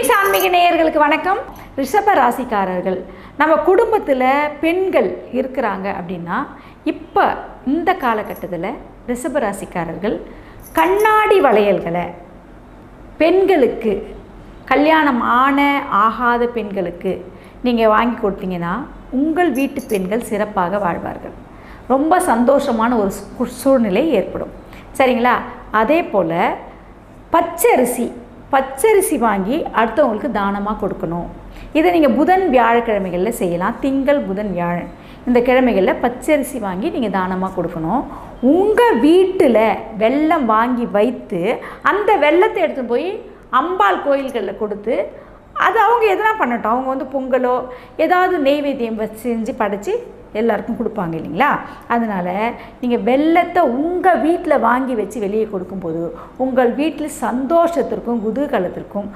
ஜெனிஸ் ஆன்மீக நேயர்களுக்கு வணக்கம். ரிஷப ராசிக்காரர்கள், நம்ம குடும்பத்தில் பெண்கள் இருக்கிறாங்க அப்படின்னா இப்போ இந்த காலகட்டத்தில் ரிஷப ராசிக்காரர்கள் கண்ணாடி வளையல்களை பெண்களுக்கு, கல்யாணம் ஆகாத பெண்களுக்கு நீங்கள் வாங்கி கொடுத்தீங்கன்னா உங்கள் வீட்டு பெண்கள் சிறப்பாக வாழ்வார்கள். ரொம்ப சந்தோஷமான ஒரு சூழ்நிலை ஏற்படும். சரிங்களா? அதே போல் பச்சரிசி வாங்கி அடுத்தவங்களுக்கு தானமாக கொடுக்கணும். இதை நீங்கள் புதன் வியாழக்கிழமைகளில் செய்யலாம். திங்கள், புதன், வியாழன் இந்த கிழமைகளில் பச்சரிசி வாங்கி நீங்கள் தானமாக கொடுக்கணும். உங்கள் வீட்டில் வெல்லம் வாங்கி வைத்து அந்த வெல்லத்தை எடுத்துகிட்டு போய் அம்பாள் கோயில்களில் கொடுத்து அது அவங்க எதனா பண்ணட்டும். அவங்க பொங்கலோ ஏதாவது நெய்வேத்தியம் செஞ்சு படைச்சி எல்லாருக்கும் கொடுப்பாங்க இல்லைங்களா? அதனால் நீங்கள் வெல்லத்தை உங்கள் வீட்டில் வாங்கி வச்சு வெளியே கொடுக்கும்போது உங்கள் வீட்டில் சந்தோஷத்திற்கும் குதூகலத்திற்கும்